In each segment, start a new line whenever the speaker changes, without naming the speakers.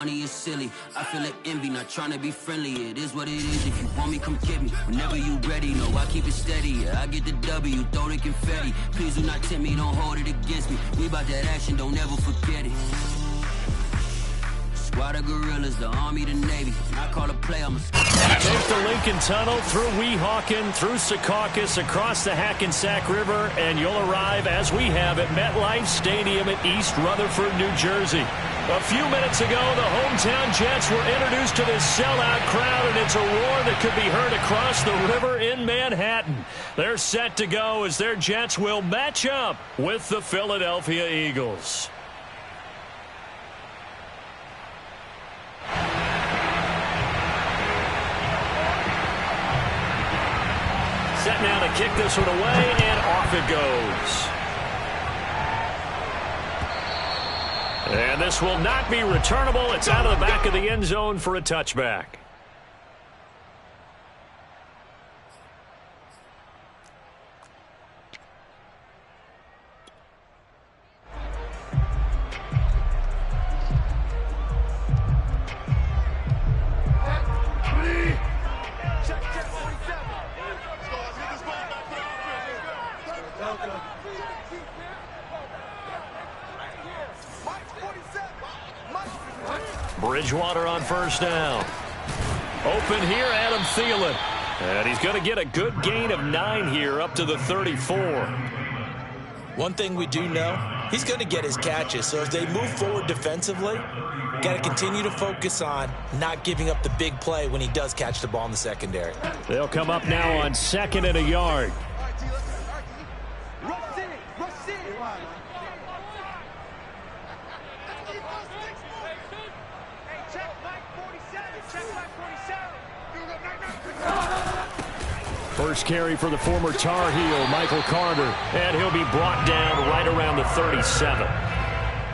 Money is silly, I feel it envy, not trying to be friendly. It is what it is, if you want me, come get me. Whenever you ready, no, I keep it steady. Yeah, I get the W, throw the confetti. Please do not tempt me, don't hold it against me. We about that action, don't ever forget it. Squad of gorillas, the Army, the Navy. When I call a play, I'm a...
Take the Lincoln Tunnel, through Weehawken, through Secaucus, across the Hackensack River, and you'll arrive, as we have, at MetLife Stadium at East Rutherford, New Jersey. A few minutes ago, the hometown Jets were introduced to this sellout crowd, and it's a roar that could be heard across the river in Manhattan. They're set to go as their Jets will match up with the Philadelphia Eagles. Set now to kick this one away, and off it goes. And this will not be returnable. It's out of the back of the end zone for a touchback. Bridgewater on first down. Open here, Adam Thielen. And he's going to get a good gain of 9 here up to the 34.
One thing we do know, he's going to get his catches. So as they move forward defensively, got to continue to focus on not giving up the big play when he does catch the ball in the secondary.
They'll come up now on 2nd and a yard. First carry for the former Tar Heel, Michael Carter, and he'll be brought down right around the 37.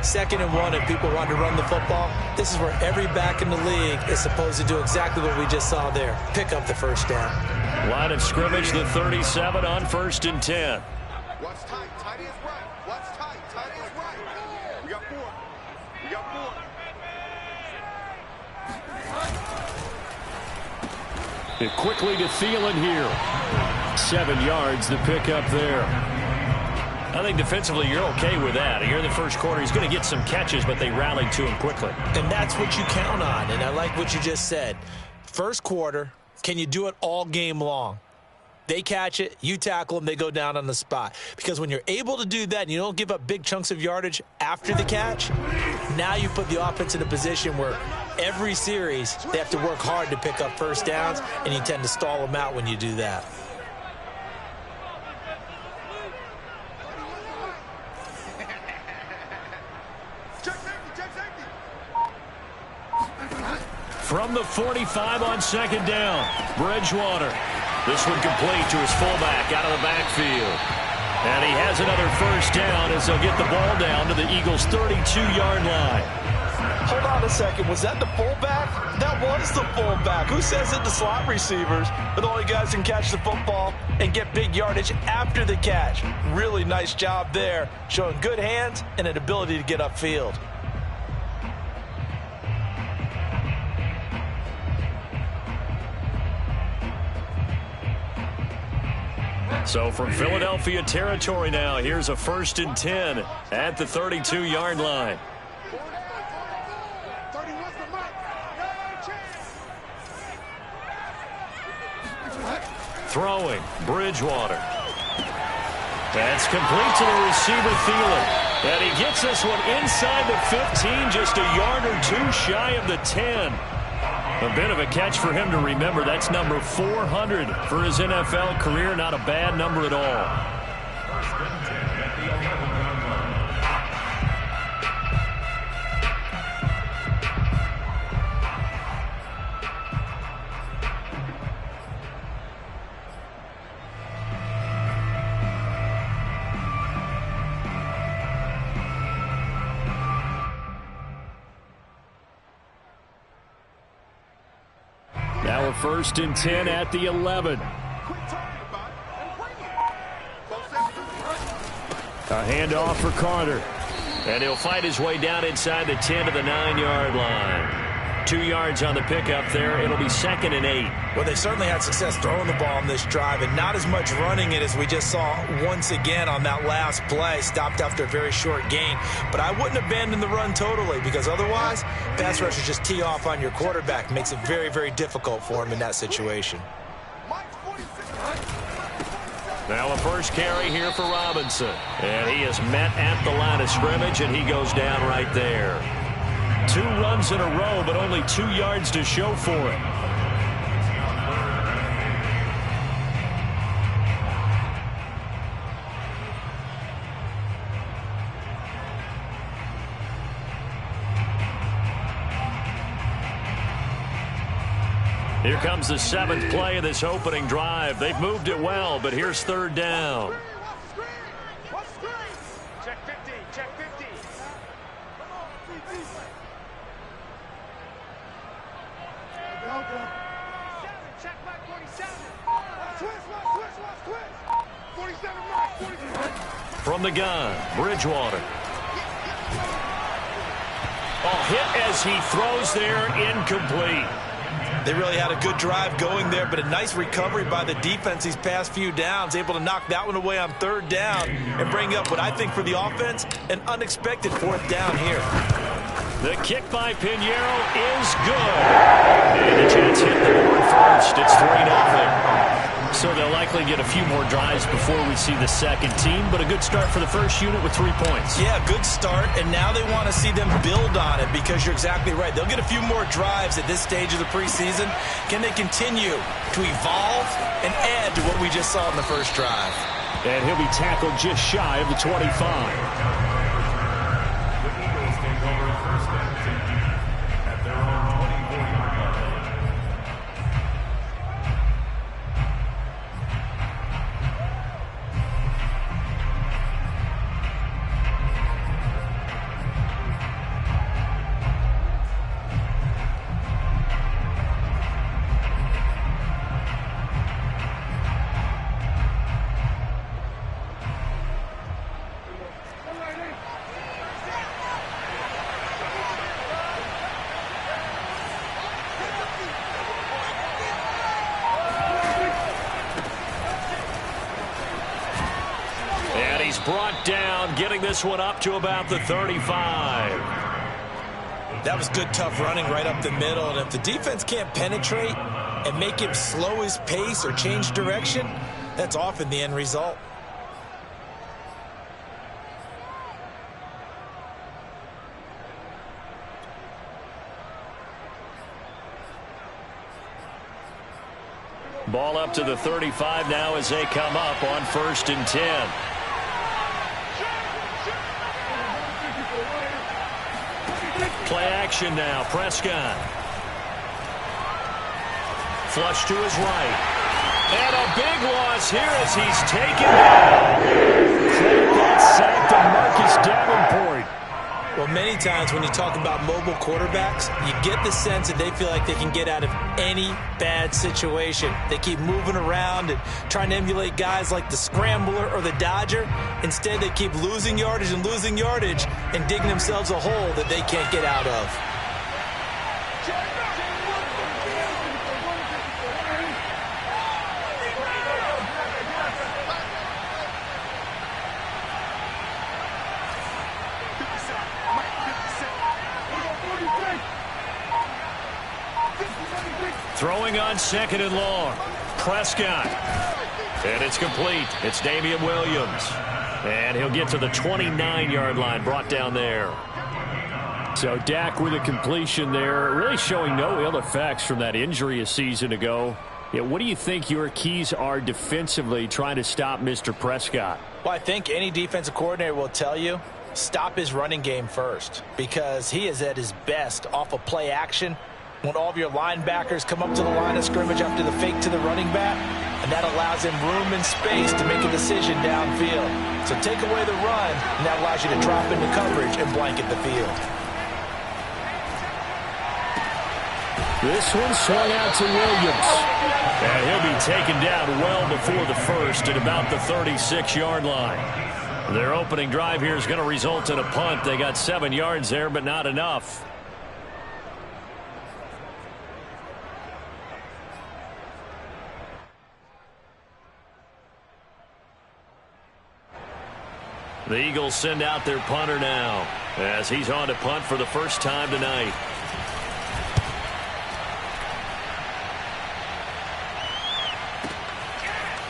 2nd and 1, if people want to run the football, this is where every back in the league is supposed to do exactly what we just saw there, pick up the first down.
Line of scrimmage, the 37 on 1st and 10.
What's tight? Tight is right. What's tight? Tight is right. We got 4. We got 4.
It quickly to Thielen here. 7 yards, the pickup there. I think defensively you're okay with that. Here in the first quarter, he's going to get some catches, but they rallied to him quickly.
And that's what you count on, and I like what you just said. First quarter, can you do it all game long? They catch it, you tackle them, they go down on the spot. Because when you're able to do that and you don't give up big chunks of yardage after the catch, now you put the offense in a position where every series they have to work hard to pick up first downs, and you tend to stall them out when you do that.
From the 45 on 2nd down, Bridgewater. This one complete to his fullback out of the backfield. And he has another first down as they'll get the ball down to the Eagles' 32-yard line.
Hold on a second. Was that the fullback? That was the fullback. Who says it? The slot receivers are the only guys who can catch the football and get big yardage after the catch. Really nice job there, showing good hands and an ability to get upfield.
So from Philadelphia territory now, here's a 1st and 10 at the 32-yard line. Throwing, Bridgewater. That's complete to the receiver, Thielen. And he gets this one inside the 15, just a yard or 2 shy of the 10. A bit of a catch for him to remember. That's number 400 for his NFL career. Not a bad number at all. Now a 1st and 10 at the 11. A handoff for Carter. And he'll fight his way down inside the 10 to the 9-yard line. 2 yards on the pickup there. It'll be 2nd and 8.
Well, they certainly had success throwing the ball on this drive and not as much running it as we just saw once again on that last play. Stopped after a very short gain. But I wouldn't abandon the run totally because otherwise, pass rushers just tee off on your quarterback. Makes it very, very difficult for him in that situation.
Now a first carry here for Robinson. And he is met at the line of scrimmage, and he goes down right there. 2 runs in a row, but only 2 yards to show for it. Here comes the 7th play of this opening drive. They've moved it well, but here's 3rd down.
Check 50, check 50. Check back 47. Twist. 47 mark, 47.
From the gun, Bridgewater. Hit as he throws there, incomplete.
They really had a good drive going there, but a nice recovery by the defense these past few downs, able to knock that one away on 3rd down and bring up what I think for the offense, an unexpected 4th down here.
The kick by Pinheiro is good. And the Jets hit the board first. It's 3-0. So they'll likely get a few more drives before we see the second team, but a good start for the first unit with 3 points.
Yeah, good start, and now they want to see them build on it because you're exactly right. They'll get a few more drives at this stage of the preseason. Can they continue to evolve and add to what we just saw in the first drive?
And he'll be tackled just shy of the 25. Brought down, getting this one up to about the 35.
That was good, tough running right up the middle. And if the defense can't penetrate and make him slow his pace or change direction, that's often the end result.
Ball up to the 35 now as they come up on 1st and 10. Play action now. Prescott. Flush to his right. And a big loss here as he's taken down. Credit that sack to Marcus Davenport.
Well, many times when you talk about mobile quarterbacks, you get the sense that they feel like they can get out of any bad situation. They keep moving around and trying to emulate guys like the Scrambler or the Dodger. Instead, they keep losing yardage and digging themselves a hole that they can't get out of.
Throwing on 2nd and long. Prescott. And it's complete. It's Damian Williams. And he'll get to the 29-yard line, brought down there. So Dak with a completion there, really showing no ill effects from that injury a season ago. Yeah, what do you think your keys are defensively trying to stop Mr. Prescott?
Well, I think any defensive coordinator will tell you, stop his running game first, because he is at his best off of play action when all of your linebackers come up to the line of scrimmage after the fake to the running back, and that allows him room and space to make a decision downfield. So take away the run, and that allows you to drop into coverage and blanket the field.
This one swung out to Williams. And he'll be taken down well before the first at about the 36-yard line. Their opening drive here is going to result in a punt. They got 7 yards there, but not enough. The Eagles send out their punter now as he's on to punt for the first time tonight.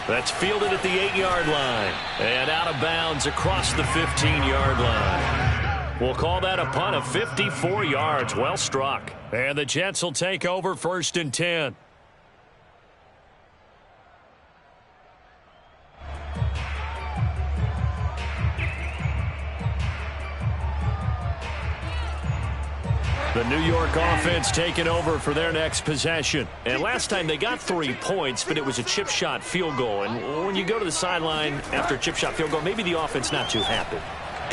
That's fielded at the 8-yard line and out of bounds across the 15-yard line. We'll call that a punt of 54 yards. Well struck. And the Jets will take over 1st and 10. The New York offense taking over for their next possession. And last time they got 3 points, but it was a chip shot field goal. And when you go to the sideline after a chip shot field goal, maybe the offense not too happy.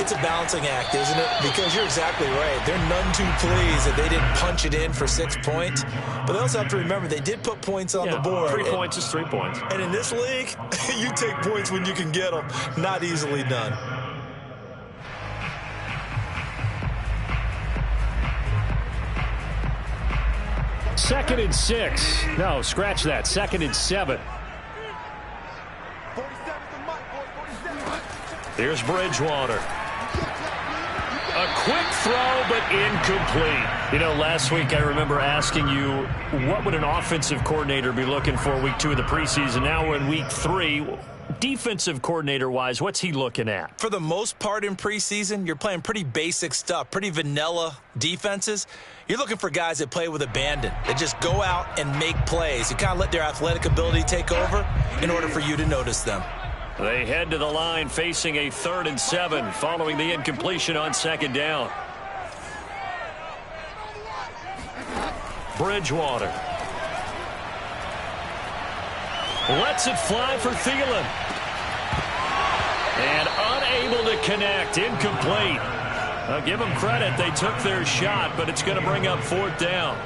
It's a balancing act, isn't it? Because you're exactly right. They're none too pleased that they didn't punch it in for 6 points. But they also have to remember they did put points on the board.
3 points is 3 points.
And in this league, you take points when you can get them. Not easily done.
Second and 6. No, scratch that. 2nd and 7.
47 to Mike, boys, 47.
Here's Bridgewater. A quick throw, but incomplete. You know, last week I remember asking you, what would an offensive coordinator be looking for week 2 of the preseason? Now we're in week 3. Defensive coordinator-wise, what's he looking at?
For the most part in preseason, you're playing pretty basic stuff, pretty vanilla defenses. You're looking for guys that play with abandon, that just go out and make plays. You kind of let their athletic ability take over in order for you to notice them.
They head to the line facing a 3rd and 7 following the incompletion on 2nd down. Bridgewater lets it fly for Thielen. And unable to connect. Incomplete. I'll give them credit. They took their shot, but it's going to bring up 4th down.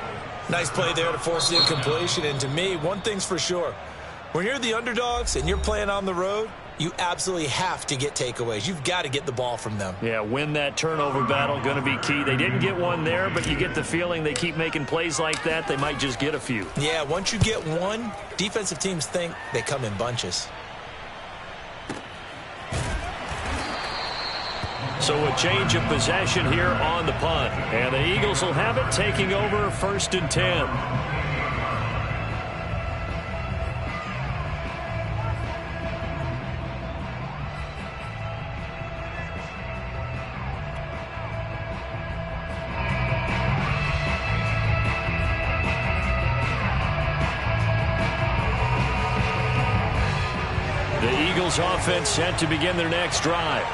Nice play there to force the incompletion. And to me, one thing's for sure. When you're the underdogs and you're playing on the road, you absolutely have to get takeaways. You've got to get the ball from them.
Yeah, win that turnover battle, going to be key. They didn't get one there, but you get the feeling they keep making plays like that, they might just get a few.
Yeah, once you get one, defensive teams think they come in bunches.
So a change of possession here on the punt. And the Eagles will have it, taking over 1st and 10. The Eagles offense set to begin their next drive.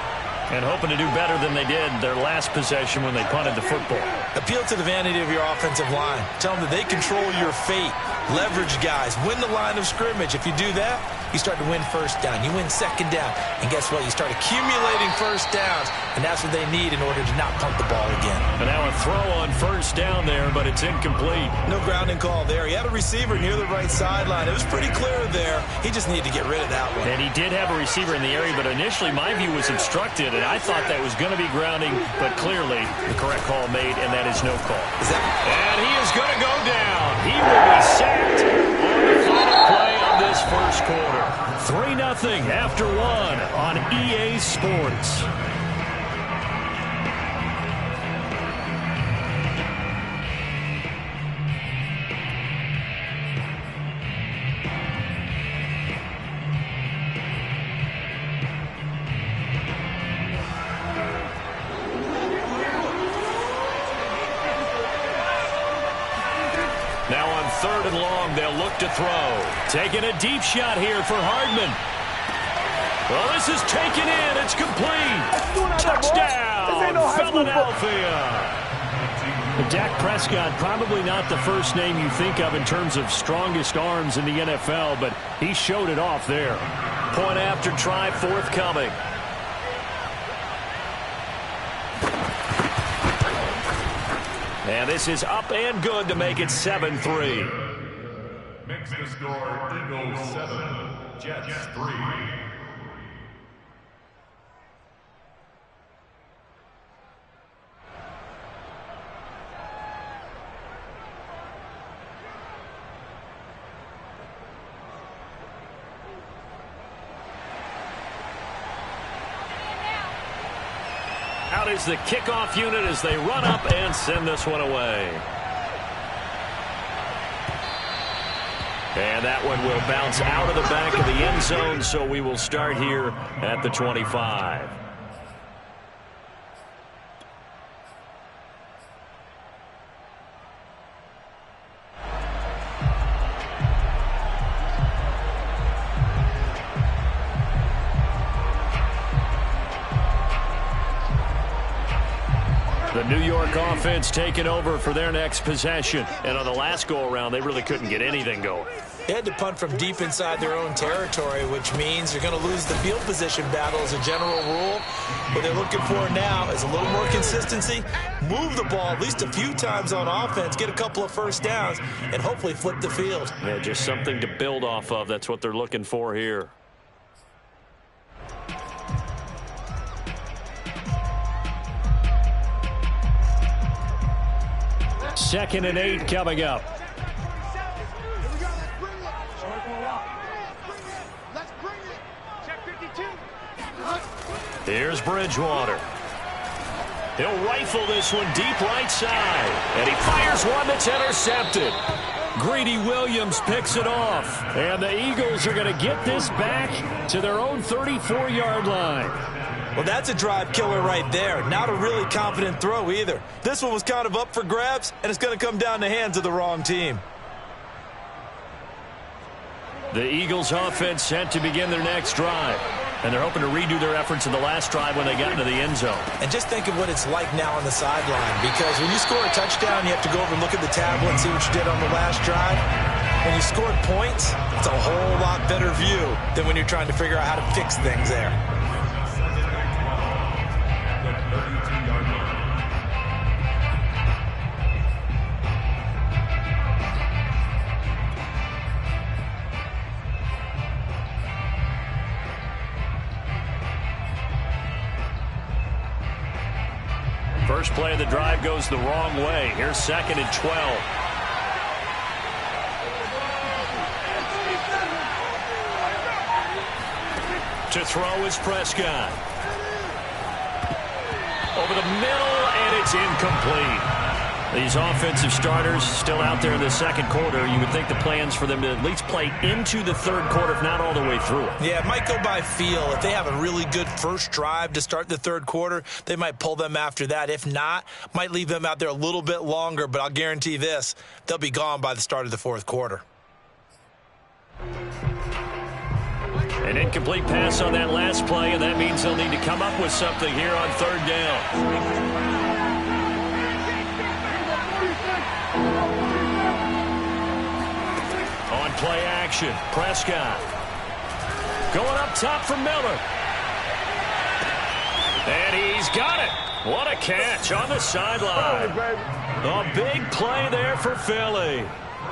And hoping to do better than they did their last possession when they punted the football.
Appeal to the vanity of your offensive line. Tell them that they control your fate. Leverage guys. Win the line of scrimmage. If you do that, you start to win 1st down. You win 2nd down. And guess what? You start accumulating 1st downs. And that's what they need in order to not punt the ball again.
And now a throw on 1st down there, but it's incomplete.
No grounding call there. He had a receiver near the right sideline. It was pretty clear there. He just needed to get rid of that one.
And he did have a receiver in the area, but initially my view was obstructed, and I thought that was going to be grounding, but clearly the correct call made, and that is no call. And he is going to go down. He will be sacked on the final play of this 1st quarter. 3-0 after 1 on EA Sports. Now on 3rd and long, they'll look to throw. Taking a deep shot here for Hardman. Well, this is taken in. It's complete. Touchdown, Philadelphia. Dak Prescott, probably not the first name you think of in terms of strongest arms in the NFL, but he showed it off there. Point after try forthcoming. And this is up and good to make it 7-3.
Makes the score Eagles 7, Jets 3.
is the kickoff unit as they run up and send this one away. And that one will bounce out of the back of the end zone, so we will start here at the 25. The New York offense taking over for their next possession. And on the last go-around, they really couldn't get anything going.
They had to punt from deep inside their own territory, which means they're going to lose the field position battle as a general rule. What they're looking for now is a little more consistency, move the ball at least a few times on offense, get a couple of first downs, and hopefully flip the field.
Yeah, just something to build off of. That's what they're looking for here. Second and 8 coming up. Here's Bridgewater. He'll rifle this one deep right side. And he fires one that's intercepted. Greedy Williams picks it off. And the Eagles are going to get this back to their own 34-yard line.
Well, that's a drive killer right there. Not a really confident throw either. This one was kind of up for grabs, and it's going to come down the hands of the wrong team.
The Eagles offense set to begin their next drive. And they're hoping to redo their efforts in the last drive when they got into the end zone.
And just think of what it's like now on the sideline, because when you score a touchdown, you have to go over and look at the tablet and see what you did on the last drive. When you scored points, it's a whole lot better view than when you're trying to figure out how to fix things there.
First play of the drive goes the wrong way. Here's second and 12. To throw is Prescott. Over the middle, and it's incomplete. These offensive starters still out there in the second quarter. You would think the plans for them to at least play into the third quarter, if not all the way through it.
Yeah, it might go by feel. If they have a really good first drive to start the third quarter, they might pull them after that. If not, might leave them out there a little bit longer, but I'll guarantee this, they'll be gone by the start of the fourth quarter.
An incomplete pass on that last play, and that means they'll need to come up with something here on third down. On play action, Prescott. Going up top for Miller. And he's got it. What a catch on the sideline. A big play there for Philly.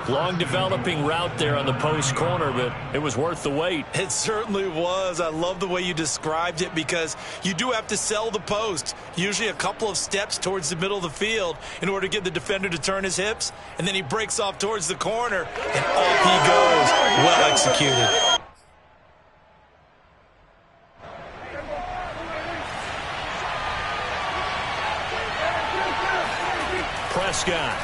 Long developing route there on the post corner, but it was worth the wait.
It certainly was. I love the way you described it, because you do have to sell the post. Usually a couple of steps towards the middle of the field in order to get the defender to turn his hips, and then he breaks off towards the corner, and off he goes. Well executed.
Prescott.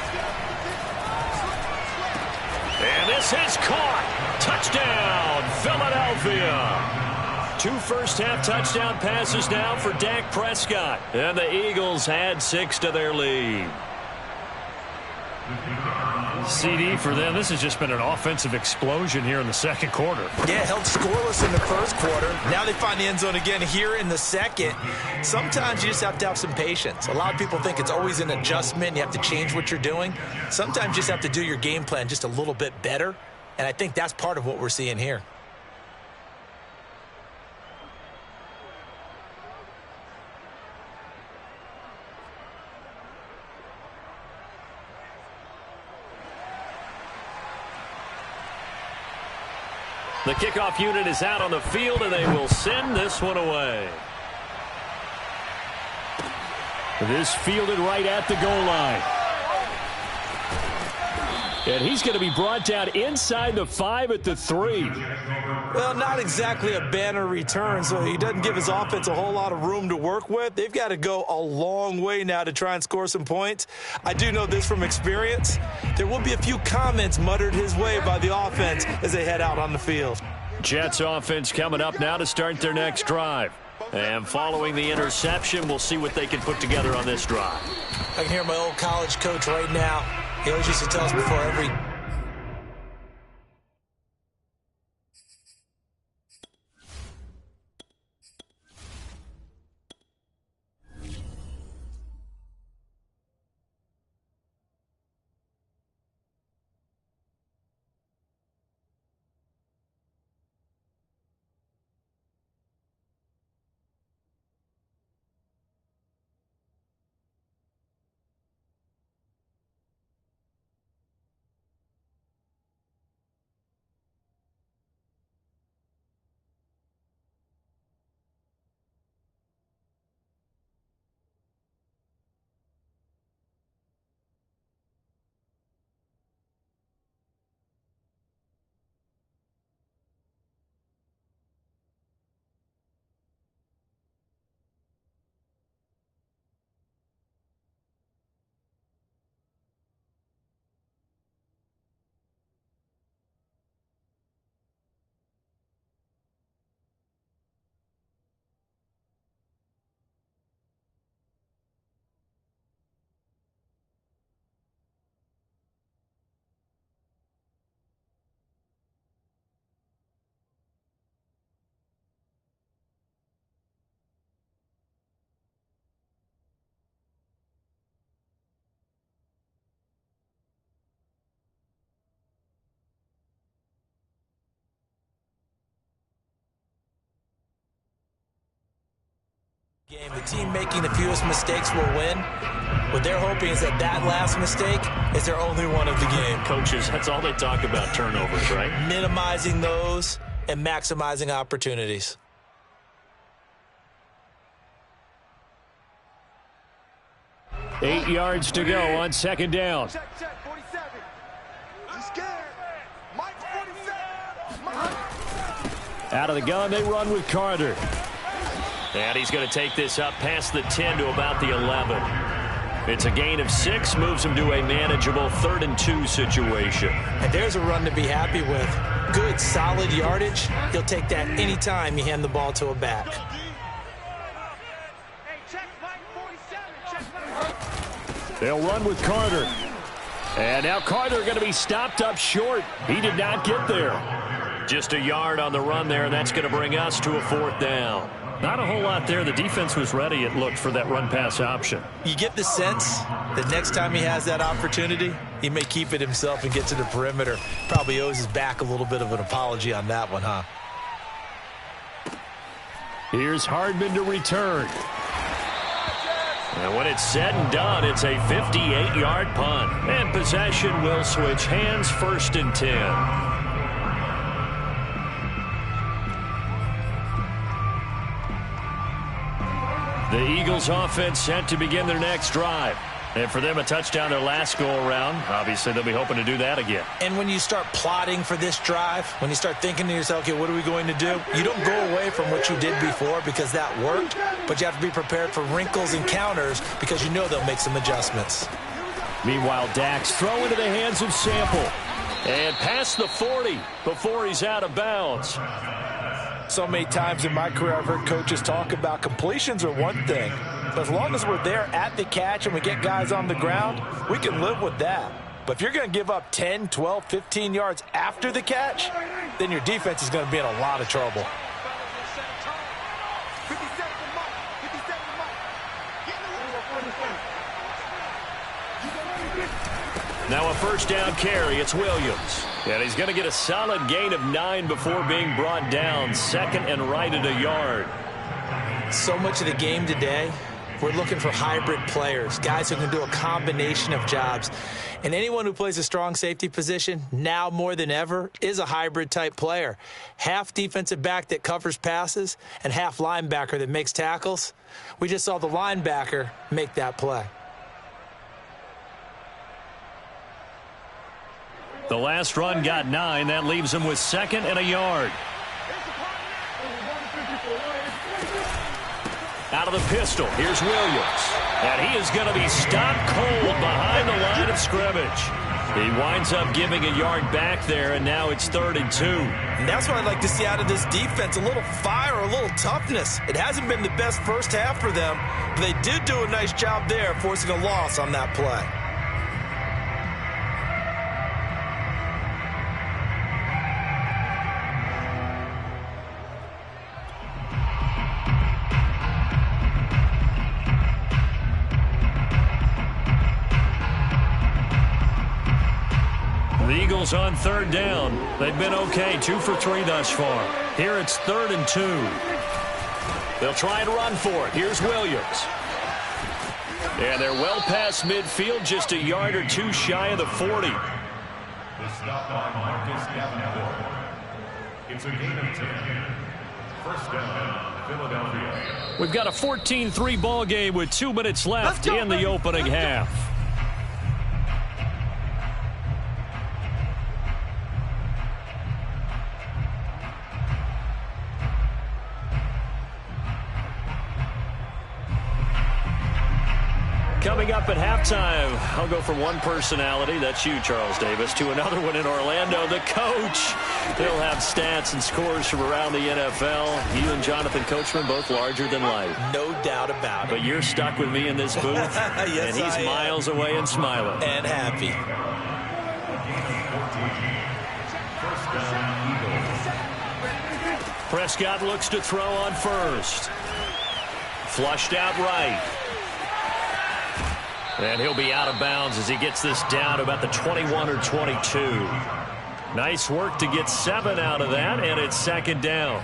And this is caught. Touchdown, Philadelphia. 2 first-half touchdown passes now for Dak Prescott. And the Eagles add 6 to their lead. CD for them, this has just been an offensive explosion here in the second quarter.
Yeah, held scoreless in the first quarter. Now they find the end zone again here in the second. Sometimes you just have to have some patience. A lot of people think it's always an adjustment. You have to change what you're doing. Sometimes you just have to do your game plan just a little bit better. And I think that's part of what we're seeing here.
The kickoff unit is out on the field, and they will send this one away. This fielded right at the goal line. And he's going to be brought down inside the 5 at the 3.
Well, not exactly a banner return, so he doesn't give his offense a whole lot of room to work with. They've got to go a long way now to try and score some points. I do know this from experience. There will be a few comments muttered his way by the offense as they head out on the field.
Jets offense coming up now to start their next drive. And following the interception, we'll see what they can put together on this drive.
I can hear my old college coach right now. He always used to tell us before every... game. The team making the fewest mistakes will win. What they're hoping is that last mistake is their only one of the game.
Coaches, that's all they talk about, turnovers, right?
Minimizing those and maximizing opportunities.
Eight yards to go on second down.
Check, 47. He's scared. Mike 47. Mike.
Out of the gun, they run with Carter. And he's going to take this up past the 10 to about the 11. It's a gain of 6, moves him to a manageable 3rd and 2 situation.
And there's a run to be happy with. Good, solid yardage. He'll take that anytime you hand the ball to a back.
They'll run with Carter. And now Carter going to be stopped up short. He did not get there. Just a yard on the run there, and that's going to bring us to a 4th down. Not a whole lot there. The defense was ready, it looked, for that run-pass option.
You get the sense that next time he has that opportunity, he may keep it himself and get to the perimeter. Probably owes his back a little bit of an apology on that one, huh?
Here's Hardman to return. And when it's said and done, it's a 58-yard punt. And possession will switch hands, 1st and 10. The Eagles offense set to begin their next drive. And for them, a touchdown their last go-around. Obviously, they'll be hoping to do that again.
And when you start plotting for this drive, when you start thinking to yourself, okay, what are we going to do? You don't go away from what you did before because that worked, but you have to be prepared for wrinkles and counters because you know they'll make some adjustments.
Meanwhile, Dax throw into the hands of Sample. And past the 40 before he's out of bounds.
So many times in my career, I've heard coaches talk about completions are one thing. But as long as we're there at the catch and we get guys on the ground, we can live with that. But if you're going to give up 10, 12, 15 yards after the catch, then your defense is going to be in a lot of trouble.
Now a 1st down carry. It's Williams. And he's going to get a solid gain of 9 before being brought down. 2nd and right at a yard.
So much of the game today, we're looking for hybrid players, guys who can do a combination of jobs. And anyone who plays a strong safety position, now more than ever, is a hybrid type player. Half defensive back that covers passes and half linebacker that makes tackles. We just saw the linebacker make that play.
The last run got 9. That leaves him with 2nd and a yard. Out of the pistol, here's Williams. And he is going to be stopped cold behind the line of scrimmage. He winds up giving a yard back there, and now it's 3rd and 2.
And that's what I'd like to see out of this defense, a little fire, a little toughness. It hasn't been the best first half for them, but they did do a nice job there forcing a loss on that play.
The Eagles on 3rd down. They've been okay, 2 for 3 thus far. Here it's 3rd and 2. They'll try and run for it. Here's Williams. And they're well past midfield, just a yard or 2 shy of the 40.
The stop by Marcus Davenport. It's a gain of 10. First down, Philadelphia.
We've got a 14-3 ball game with 2 minutes left in the opening half. Coming up at halftime, I'll go from one personality, that's you, Charles Davis, to another one in Orlando, the coach. He'll have stats and scores from around the NFL. You and Jonathan Coachman, both larger than life.
No doubt about it.
But you're stuck with me in this booth,
yes,
and he's miles away and smiling.
And happy.
Prescott looks to throw on first. Flushed out right. And he'll be out of bounds as he gets this down to about the 21 or 22. Nice work to get 7 out of that, and it's 2nd down.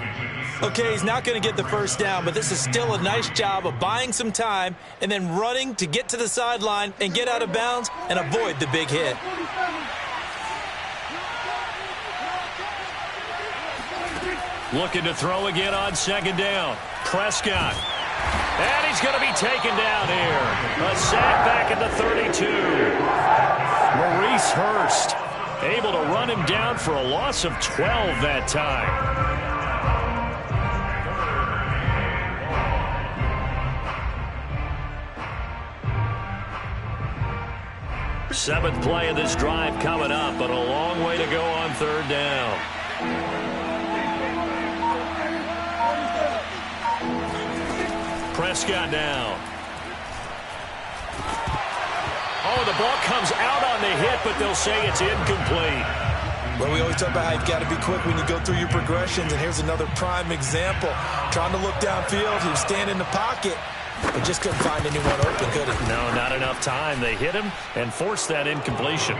Okay, he's not going to get the first down, but this is still a nice job of buying some time and then running to get to the sideline and get out of bounds and avoid the big hit.
Looking to throw again on 2nd down. Prescott. And he's going to be taken down here. A sack back at the 32. Maurice Hurst able to run him down for a loss of 12 that time. Seventh play of this drive coming up, but a long way to go on 3rd down. Prescott now. Oh, the ball comes out on the hit, but they'll say it's incomplete.
Well, we always talk about how you've got to be quick when you go through your progressions, and here's another prime example. Trying to look downfield, he was standing in the pocket, but just couldn't find anyone open, could he?
No, not enough time. They hit him and forced that incompletion.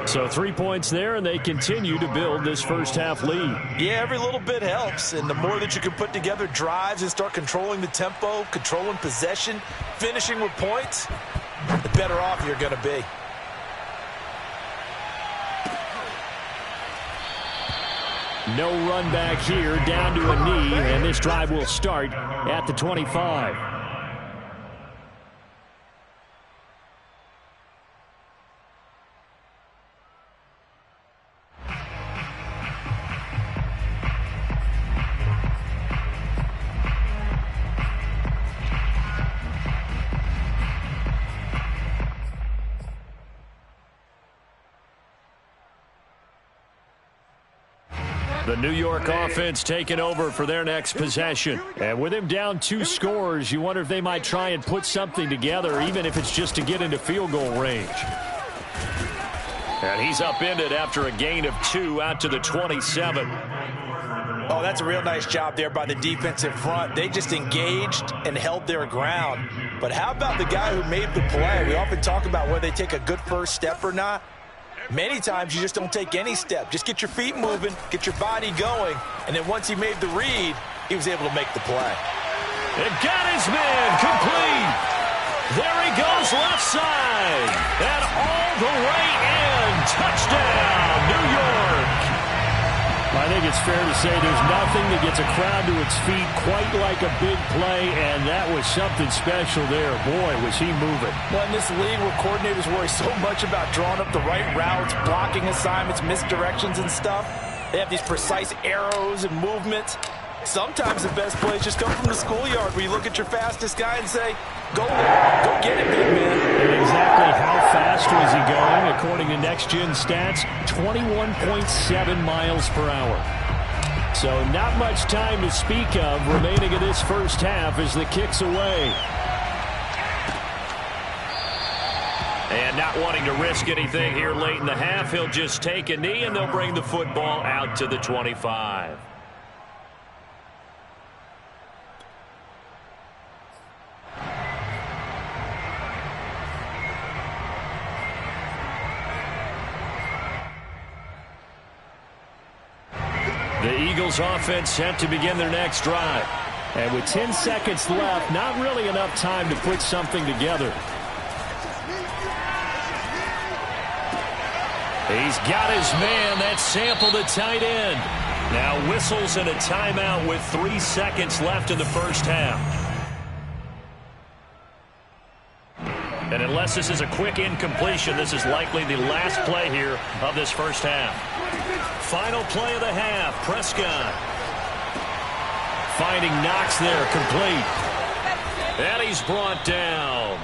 So 3 points there, and they continue to build this first half lead.
Yeah, every little bit helps, and the more that you can put together drives and start controlling the tempo, controlling possession, finishing with points, the better off you're going to be.
No run back here, down to a knee, and this drive will start at the 25. The New York offense taking over for their next possession. And with him down 2 scores, you wonder if they might try and put something together, even if it's just to get into field goal range. And he's upended after a gain of 2 out to the 27.
Oh, that's a real nice job there by the defensive front. They just engaged and held their ground. But how about the guy who made the play? We often talk about whether they take a good first step or not. Many times you just don't take any step. Just get your feet moving, get your body going, and then once he made the read, he was able to make the play.
And got his man complete. There he goes left side. And all the way in. Touchdown, New York.
I
think it's fair to say there's nothing that gets a crowd to its feet quite like a big play, and that was something special there. Boy, was he moving.
Well, in this league where coordinators worry so much about drawing up the right routes, blocking assignments, misdirections and stuff, they have these precise arrows and movements. Sometimes the best plays just come from the schoolyard where you look at your fastest guy and say, go get it, big man.
And exactly how fast was he going? According to Next Gen Stats, 21.7 miles per hour. So not much time to speak of remaining in this first half as the kick's away.
And not wanting to risk anything here late in the half, he'll just take a knee and they'll bring the football out to the 25.
The Eagles offense set to begin their next drive. And with 10 seconds left, not really enough time to put something together. He's got his man. That's Sample, the tight end. Now whistles and a timeout with 3 seconds left in the first half. And unless this is a quick incompletion, this is likely the last play here of this first half. Final play of the half. Prescott finding Knox there, complete. And he's brought down.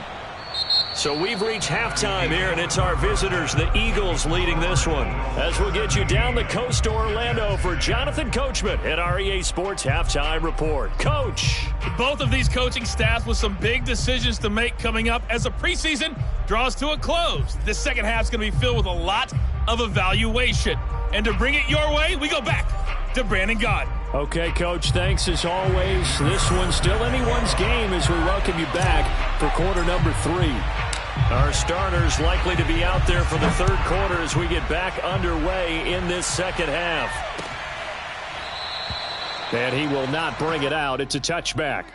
So we've reached halftime here, and it's our visitors, the Eagles, leading this one. As we'll get you down the coast to Orlando for Jonathan Coachman at our EA Sports Halftime Report. Coach.
Both of these coaching staffs with some big decisions to make coming up as the preseason draws to a close. This second half is going to be filled with a lot of evaluation. And to bring it your way, we go back to Brandon Gaudin.
Okay, Coach, thanks as always. This one's still anyone's game as we welcome you back for quarter number 3. Our starters likely to be out there for the third quarter as we get back underway in this second half. And he will not bring it out. It's a touchback.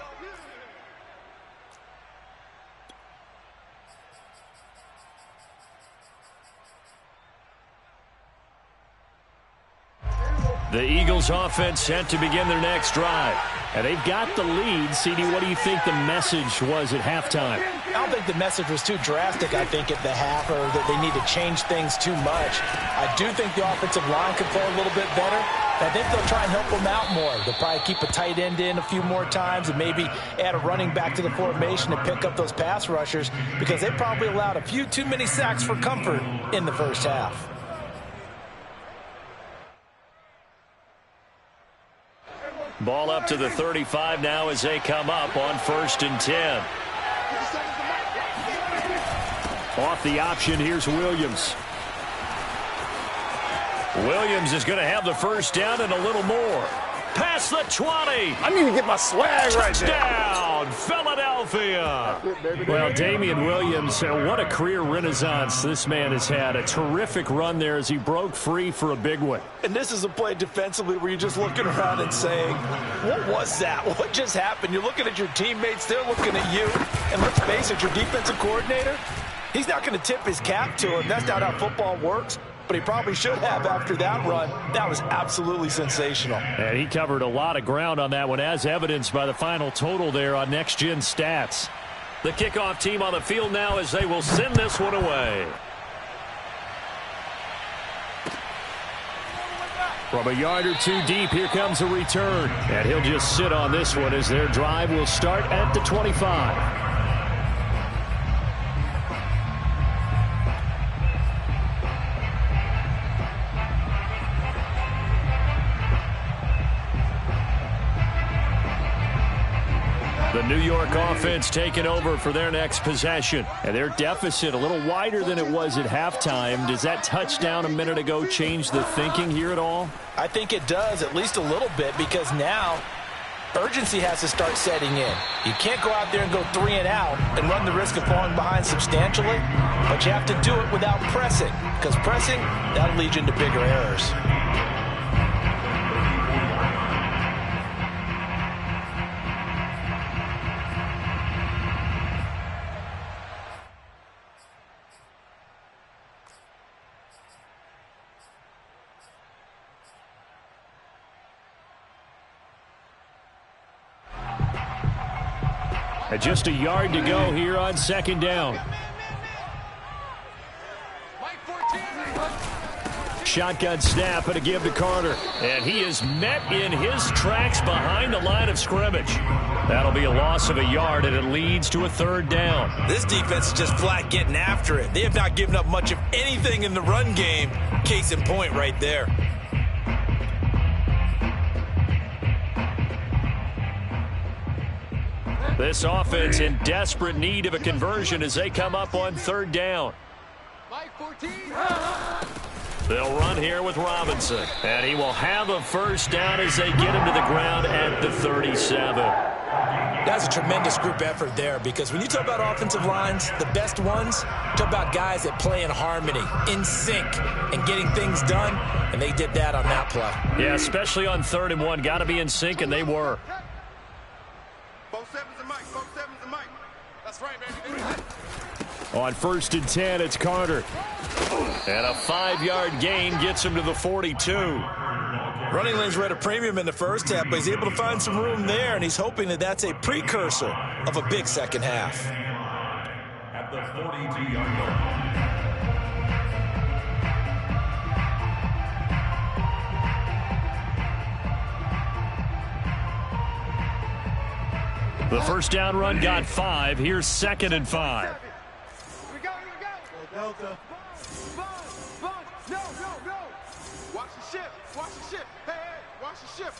The Eagles offense set to begin their next drive. And they've got the lead. CD, what do you think the message was at halftime?
I don't think the message was too drastic, I think, at the half, or that they need to change things too much. I do think the offensive line could play a little bit better. I think they'll try and help them out more. They'll probably keep a tight end in a few more times and maybe add a running back to the formation and pick up those pass rushers because they probably allowed a few too many sacks for comfort in the first half.
Ball up to the 35 now as they come up on 1st and 10. Off the option, here's Williams. Williams is going to have the first down and a little more. Past the 20.
I need to get my swag right there.
Touchdown, Philadelphia. Well, Damian Williams, what a career renaissance this man has had. A terrific run there as he broke free for a big one.
And this is a play defensively where you're just looking around and saying, what was that? What just happened? You're looking at your teammates, they're looking at you. And let's face it, your defensive coordinator, he's not going to tip his cap to him. That's not how football works. But he probably should have after that run. That was absolutely sensational.
And he covered a lot of ground on that one, as evidenced by the final total there on Next Gen Stats. The kickoff team on the field now as they will send this one away. From a yard or two deep, here comes a return. And he'll just sit on this one as their drive will start at the 25. The New York offense taking over for their next possession. And their deficit a little wider than it was at halftime. Does that touchdown a minute ago change the thinking here at all?
I think it does, at least a little bit, because now urgency has to start setting in. You can't go out there and go 3 and out and run the risk of falling behind substantially, but you have to do it without pressing, because pressing, that'll lead you into bigger errors.
And just a yard to go here on second down. Shotgun snap and a give to Carter. And he is met in his tracks behind the line of scrimmage. That'll be a loss of a yard, and it leads to a third down.
This defense is just flat getting after it. They have not given up much of anything in the run game. Case in point right there.
This offense in desperate need of a conversion as they come up on third down. They'll run here with Robinson. And he will have a first down as they get him to the ground at the 37.
That's a tremendous group effort there, because when you talk about offensive lines, the best ones, talk about guys that play in harmony, in sync, and getting things done, and they did that on that play.
Yeah, especially on 3rd and 1. Got to be in sync, and they were.
Both sevens and Mike. Both sevens and Mike. That's right, baby.
On 1st and 10, it's Carter. And a 5-yard gain gets him to the 42.
Running lanes were at a premium in the first half, but he's able to find some room there, and he's hoping that that's a precursor of a big second half.
At the 42-yard line.
The first down run got 5. Here's 2nd and 5.
Here we go. Delta. No. Watch the ship. Hey, watch the ship.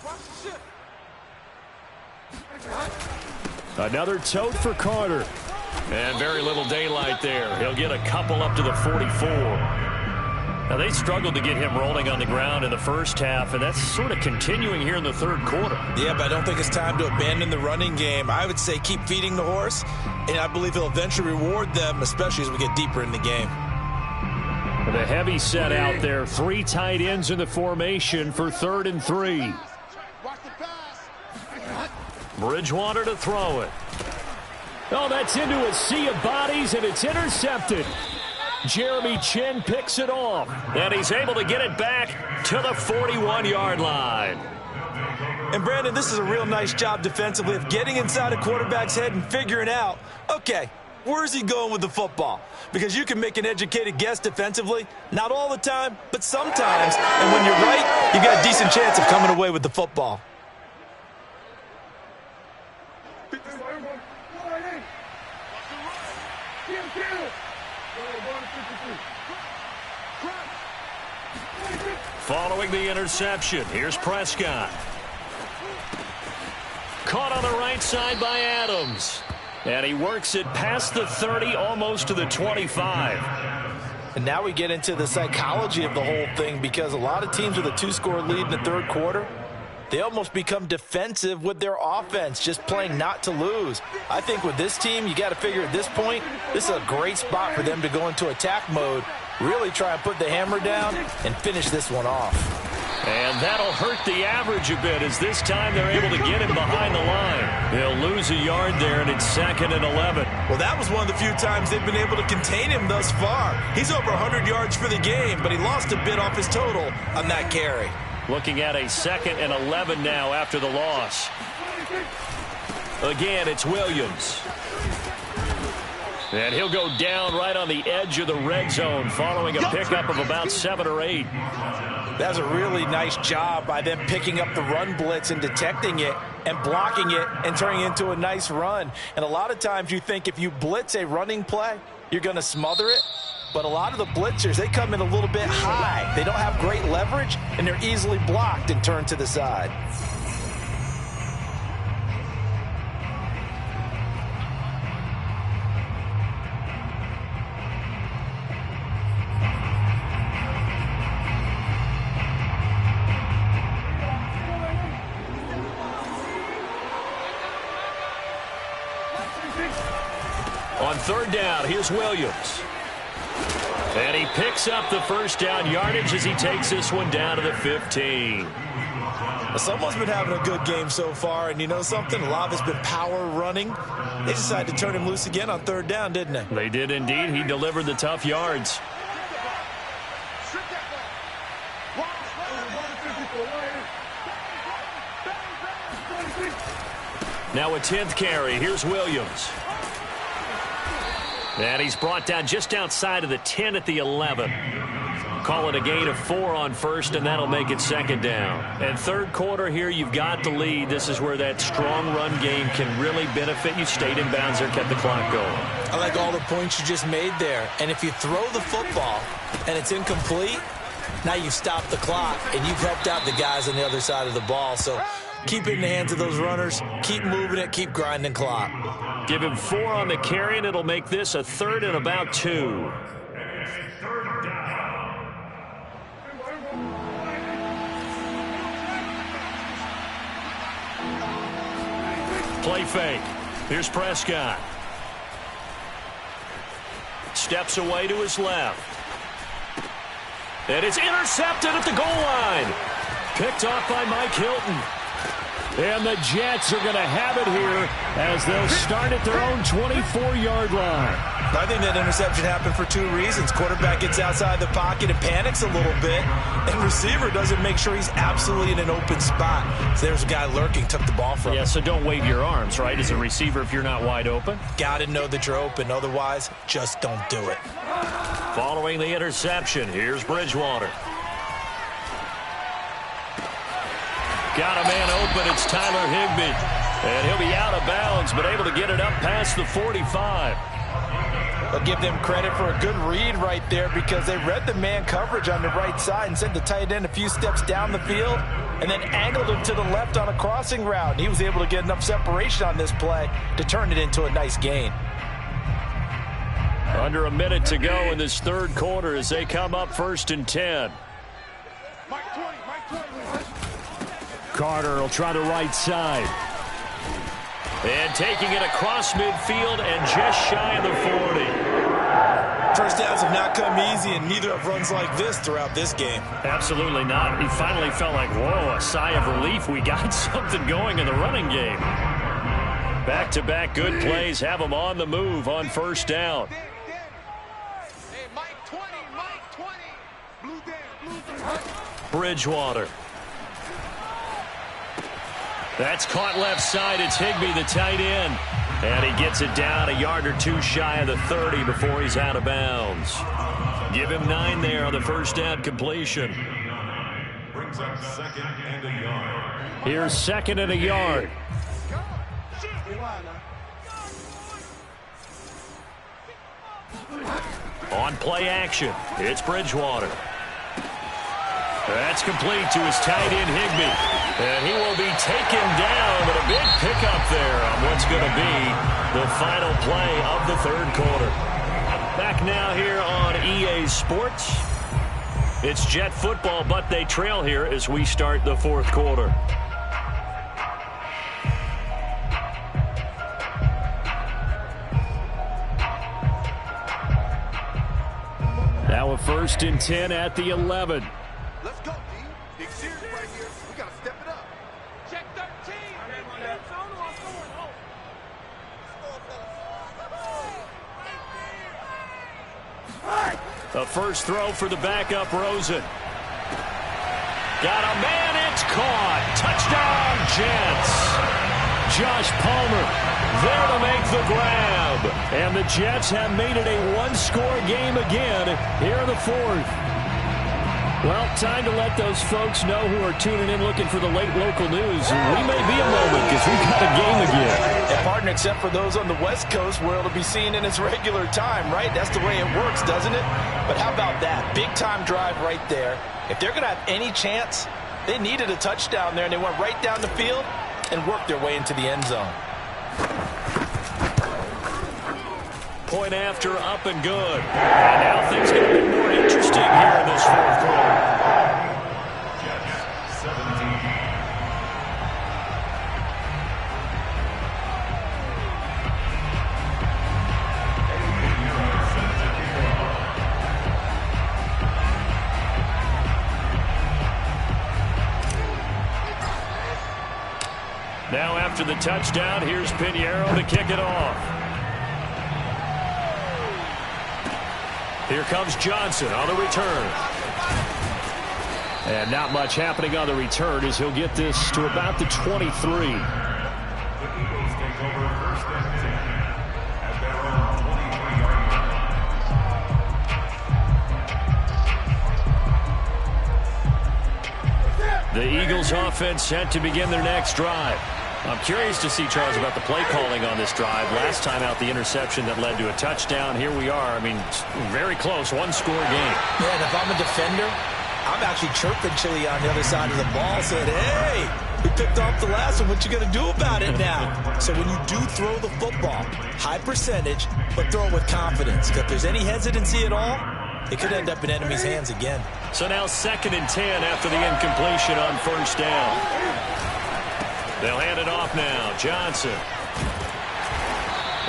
Another tote for Carter. And very little daylight there. He'll get a couple up to the 44. Now, they struggled to get him rolling on the ground in the first half, and that's sort of continuing here in the third quarter.
Yeah, but I don't think it's time to abandon the running game. I would say keep feeding the horse, and I believe he'll eventually reward them, especially as we get deeper in the game.
The heavy set out there. 3 tight ends in the formation for 3rd and 3. Bridgewater to throw it. Oh, that's into a sea of bodies, and it's intercepted. Jeremy Chinn picks it off. And he's able to get it back to the 41-yard line.
And, Brandon, this is a real nice job defensively of getting inside a quarterback's head and figuring out, okay, where's he going with the football? Because you can make an educated guess defensively. Not all the time, but sometimes. And when you're right, you've got a decent chance of coming away with the football.
Following the interception, here's Prescott. Caught on the right side by Adams. And he works it past the 30, almost to the 25.
And now we get into the psychology of the whole thing, because a lot of teams with a 2-score lead in the third quarter, they almost become defensive with their offense, just playing not to lose. I think with this team, you got to figure at this point, this is a great spot for them to go into attack mode, really try and put the hammer down and finish this one off.
And that'll hurt the average a bit, as this time they're able to get him behind the line. They'll lose a yard there, and it's 2nd and 11.
Well, that was one of the few times they've been able to contain him thus far. He's over 100 yards for the game, but he lost a bit off his total on that carry.
Looking at a 2nd and 11 now after the loss. Again, it's Williams. And he'll go down right on the edge of the red zone following a pickup of about 7 or 8.
That's a really nice job by them picking up the run blitz and detecting it and blocking it and turning it into a nice run. And a lot of times you think if you blitz a running play, you're going to smother it. But a lot of the blitzers, they come in a little bit high. They don't have great leverage, and they're easily blocked and turned to the side.
On 3rd down, here's Williams. And he picks up the first down yardage as he takes this one down to the 15.
Someone's been having a good game so far, and you know something? A lot of it's been power running. They decided to turn him loose again on 3rd down, didn't they?
They did indeed. He delivered the tough yards. Now a 10th carry. Here's Williams. And he's brought down just outside of the 10 at the 11. Call it a gain of 4 on first, and that'll make it 2nd down. And third quarter here, you've got the lead. This is where that strong run game can really benefit you. Stayed in bounds there, kept the clock going.
I like all the points you just made there. And if you throw the football and it's incomplete, now you've stopped the clock and you've helped out the guys on the other side of the ball. So keep it in the hands of those runners. Keep moving it. Keep grinding clock.
Give him 4 on the carry, and it'll make this a 3rd and about 2. Play fake. Here's Prescott. Steps away to his left. And it's intercepted at the goal line. Picked off by Mike Hilton. And the Jets are going to have it here as they'll start at their own 24-yard line.
I think that interception happened for 2 reasons. Quarterback gets outside the pocket and panics a little bit, and receiver doesn't make sure he's absolutely in an open spot. So there's a guy lurking, took the ball from him.
Yeah, so don't wave your arms, right, as a receiver if you're not wide open.
Got to know that you're open. Otherwise, just don't do it.
Following the interception, here's Bridgewater. Got a man open. It's Tyler Higbee. And he'll be out of bounds, but able to get it up past the 45.
I'll give them credit for a good read right there because they read the man coverage on the right side and sent the tight end a few steps down the field and then angled him to the left on a crossing route. And he was able to get enough separation on this play to turn it into a nice gain.
Under a minute to go in this third quarter as they come up 1st and 10. Carter will try the right side. And taking it across midfield and just shy of the 40.
First downs have not come easy, and neither have runs like this throughout this game.
Absolutely not. He finally felt like, whoa, a sigh of relief. We got something going in the running game. Back-to-back good plays have them on the move on 1st down. Bridgewater. That's caught left side. It's Higbee, the tight end. And he gets it down a yard or 2 shy of the 30 before he's out of bounds. Give him 9 there on the 1st down completion.
Brings up 2nd and a yard.
Here's 2nd and a yard. On play action, it's Bridgewater. That's complete to his tight end, Higbee. And he will be taken down, but a big pickup there on what's going to be the final play of the third quarter. Back now here on EA Sports. It's Jet football, but they trail here as we start the 4th quarter. Now a 1st and 10 at the 11.
Let's go, D. Big series right here. We got to step it up. Check 13.
The first throw for the backup, Rosen. Got a man, it's caught. Touchdown, Jets. Josh Palmer there to make the grab. And the Jets have made it a 1-score game again here in the 4th. Well, time to let those folks know who are tuning in looking for the late local news. We may be a moment because we've got a game again.
And partner, except for those on the West Coast where it'll be seen in its regular time, right? That's the way it works, doesn't it? But how about that? Big-time drive right there. If they're going to have any chance, they needed a touchdown there, and they went right down the field and worked their way into the end zone.
Point after, up and good. And now things are going to be more interesting here in this 4th quarter.
Jets 17.
Now after the touchdown, here's Pinheiro to kick it off. Here comes Johnson on the return. And not much happening on the return as he'll get this to about the 23. The Eagles offense set to begin their next drive. I'm curious to see, Charles, about the play calling on this drive. Last time out, the interception that led to a touchdown. Here we are. I mean, very close, one-score game.
Yeah, and if I'm a defender, I'm actually chirping Chili on the other side of the ball, saying, hey, we picked off the last one. What you going to do about it now? So when you do throw the football, high percentage, but throw it with confidence. Because if there's any hesitancy at all, it could end up in enemy's hands again.
So now 2nd and 10 after the incompletion on first down. They'll hand it off now. Johnson.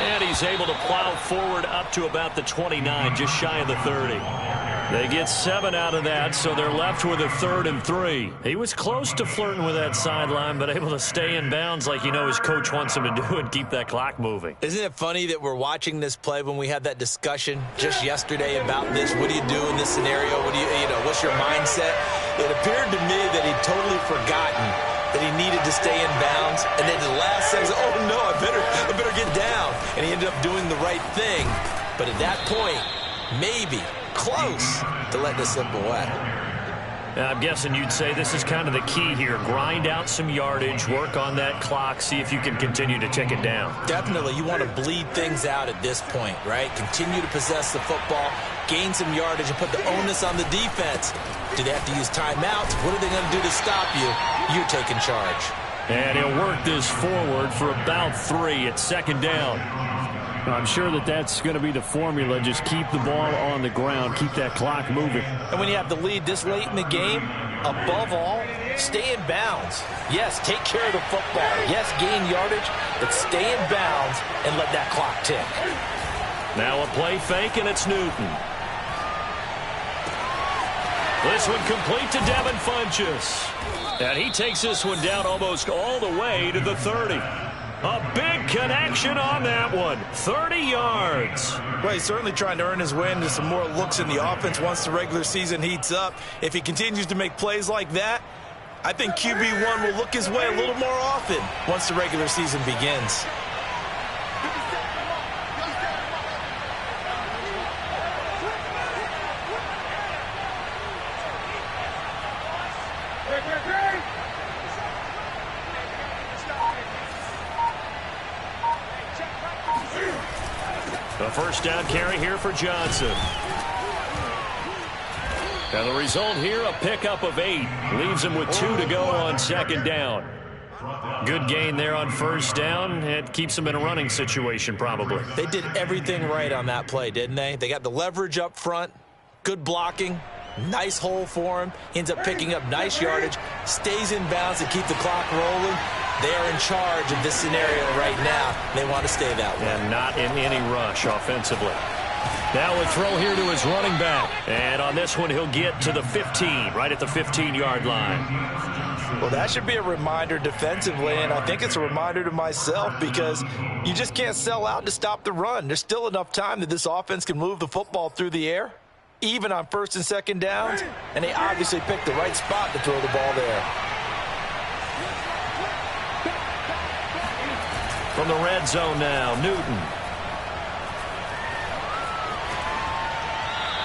And he's able to plow forward up to about the 29, just shy of the 30. They get 7 out of that, so they're left with a 3rd and 3. He was close to flirting with that sideline, but able to stay in bounds like you know his coach wants him to do and keep that clock moving.
Isn't it funny that we're watching this play when we had that discussion just yesterday about this? What do you do in this scenario? What do you what's your mindset? It appeared to me that he'd totally forgotten that he needed to stay in bounds, and then the last second, oh no, I better get down. And he ended up doing the right thing. But at that point, maybe close to letting it slip away.
I'm guessing you'd say this is kind of the key here. Grind out some yardage, work on that clock, see if you can continue to tick it down.
Definitely. You want to bleed things out at this point, right? Continue to possess the football, gain some yardage, and put the onus on the defense. Do they have to use timeouts? What are they going to do to stop you? You're taking charge.
And he'll work this forward for about 3 at 2nd down. I'm sure that's going to be the formula. Just keep the ball on the ground. Keep that clock moving.
And when you have the lead this late in the game, above all, stay in bounds. Yes, take care of the football. Yes, gain yardage, but stay in bounds and let that clock tick.
Now a play fake, and it's Newton. This one complete to Devin Funchess. And he takes this one down almost all the way to the 30. A big connection on that one. 30 yards.
Well, he's certainly trying to earn his way into some more looks in the offense once the regular season heats up. If he continues to make plays like that, I think QB1 will look his way a little more often once the regular season begins.
The first down carry here for Johnson. And the result here, a pickup of 8. Leaves him with 2 to go on 2nd down. Good gain there on first down. It keeps him in a running situation probably.
They did everything right on that play, didn't they? They got the leverage up front, good blocking, nice hole for him. He ends up picking up nice yardage, stays in bounds to keep the clock rolling. They are in charge of this scenario right now. They want to stay that way.
And not in any rush offensively. Now a throw here to his running back. And on this one, he'll get to the 15, right at the 15-yard line.
Well, that should be a reminder defensively, and I think it's a reminder to myself because you just can't sell out to stop the run. There's still enough time that this offense can move the football through the air, even on 1st and 2nd downs, and they obviously picked the right spot to throw the ball there.
From the red zone now, Newton.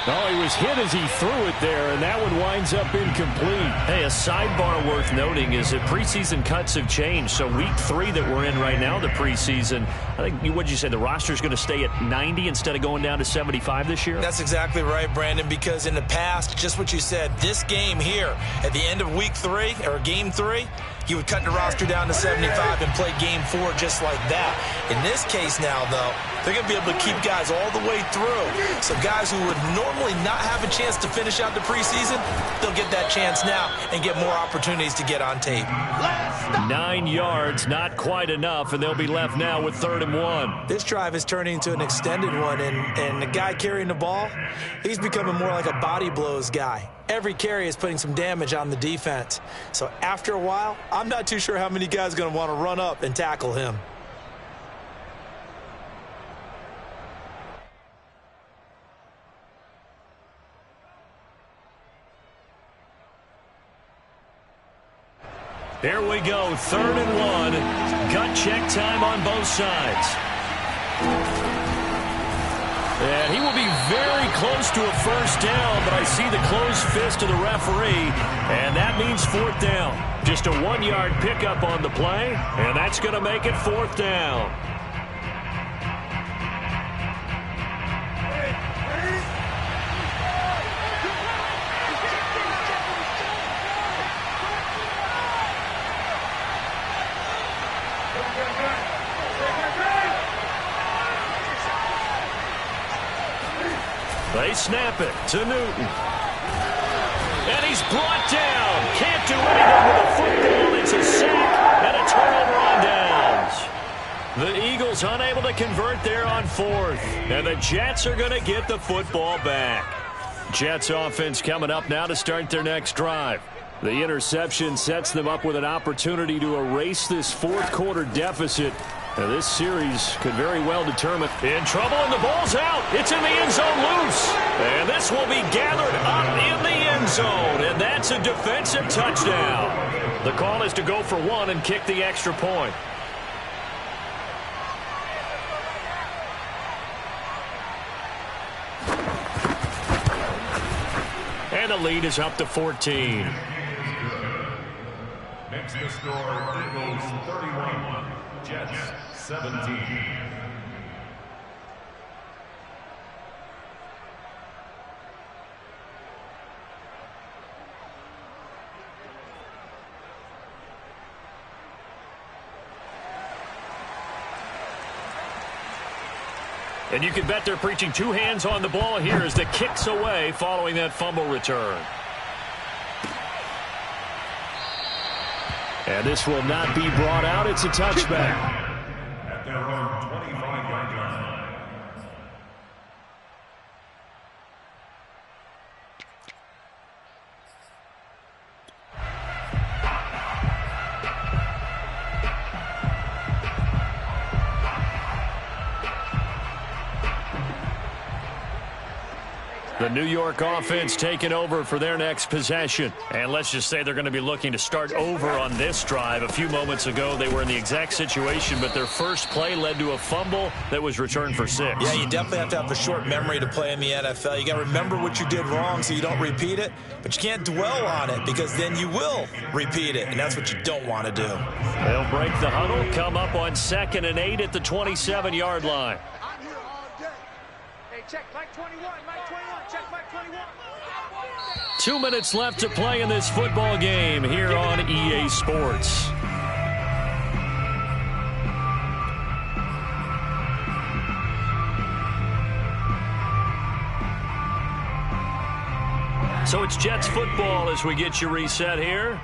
Oh, he was hit as he threw it there, and that one winds up incomplete. Hey, a sidebar worth noting is that preseason cuts have changed. So week 3 that we're in right now, the preseason, I think, what did you say, the roster's going to stay at 90 instead of going down to 75 this year?
That's exactly right, Brandon, because in the past, just what you said, this game here, at the end of week 3, or game 3, you would cut the roster down to 75 and play game 4 just like that. In this case now, though, they're going to be able to keep guys all the way through. So guys who would normally not have a chance to finish out the preseason, they'll get that chance now and get more opportunities to get on tape.
9 yards, not quite enough, and they'll be left now with 3rd and 1.
This drive is turning into an extended one, and the guy carrying the ball, he's becoming more like a body blows guy. Every carry is putting some damage on the defense. So after a while, I'm not too sure how many guys are going to want to run up and tackle him.
Here we go, 3rd and 1. Gut check time on both sides. And he will be very close to a first down, but I see the closed fist of the referee, and that means fourth down. Just a 1-yard pickup on the play, and that's going to make it fourth down. They snap it to Newton. And he's brought down. Can't do anything with the football. It's a sack and a turnover on downs. The Eagles unable to convert there on fourth. And the Jets are going to get the football back. Jets offense coming up now to start their next drive. The interception sets them up with an opportunity to erase this fourth quarter deficit. Now, this series could very well determine. In trouble, and the ball's out. It's in the end zone loose. And this will be gathered up in the end zone. And that's a defensive touchdown. The call is to go for one and kick the extra point. And the lead is up to 14.
Makes the score Eagles 31, Jets 17.
And you can bet they're preaching two hands on the ball here as the kick's away following that fumble return. And this will not be brought out. It's a touchback.
At their own 25-yard line.
The New York offense taking over for their next possession. And let's just say they're going to be looking to start over on this drive. A few moments ago, they were in the exact situation, but their first play led to a fumble that was returned for 6.
Yeah, you definitely have to have a short memory to play in the NFL. You got to remember what you did wrong so you don't repeat it, but you can't dwell on it because then you will repeat it, and that's what you don't want to do.
They'll break the huddle, come up on 2nd and 8 at the 27-yard line.
I'm here all day. Hey, check Mike 21, Mike 21, check Mike 21.
2 minutes left to play in this football game here on EA Sports. So it's Jets football as we get you reset here.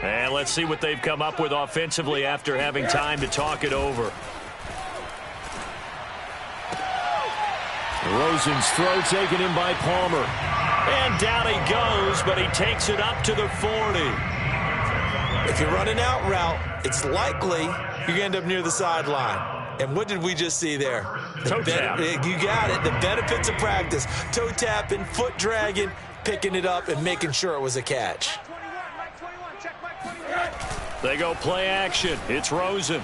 And let's see what they've come up with offensively after having time to talk it over. Rosen's throw taken in by Palmer. And down he goes, but he takes it up to the 40.
If you're running out route, it's likely you're going to end up near the sideline. And what did we just see there?
Toe tap.
You got it. The benefits of practice. Toe tapping, foot dragging, picking it up, and making sure it was a catch.
They go play action. It's Rosen.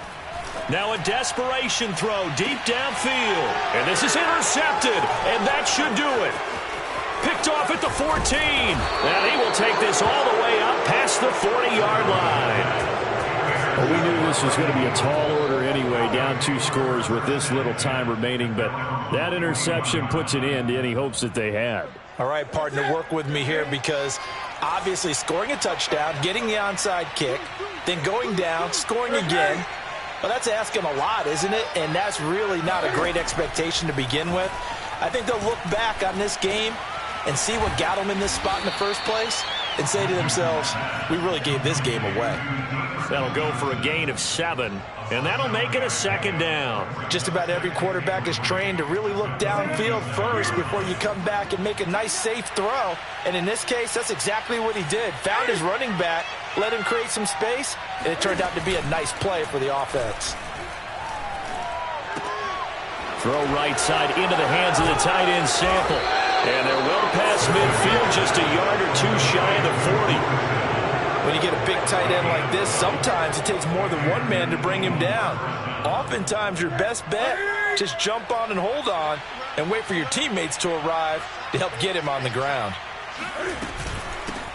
Now a desperation throw deep downfield. And this is intercepted. And that should do it. Picked off at the 14. And he will take this all the way up past the 40-yard line. Well, we knew this was going to be a tall order anyway, down 2 scores with this little time remaining. But that interception puts an end to any hopes that they had.
All right, partner, work with me here because obviously scoring a touchdown, getting the onside kick, then going down, scoring again. Well, that's asking a lot, isn't it? And that's really not a great expectation to begin with. I think they'll look back on this game and see what got them in this spot in the first place and say to themselves, we really gave this game away.
That'll go for a gain of 7, and that'll make it a 2nd down.
Just about every quarterback is trained to really look downfield first before you come back and make a nice, safe throw. And in this case, that's exactly what he did. Found his running back, let him create some space, and it turned out to be a nice play for the offense.
Throw right side into the hands of the tight end Sample. And they're well past midfield, just a yard or 2 shy of the 40.
When you get a big tight end like this, sometimes it takes more than one man to bring him down. Oftentimes, your best bet, just jump on and hold on
and wait for your teammates to arrive to help get him on the ground.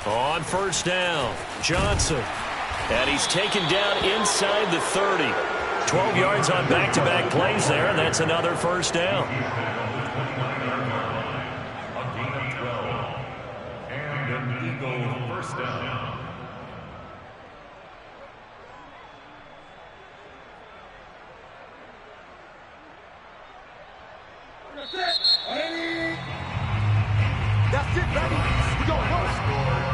On first down, Johnson. And he's taken down inside the 30. 12 yards on back-to-back plays there, and that's another first down.
A gain of 12. And an Eagle first down.
That's it, baby.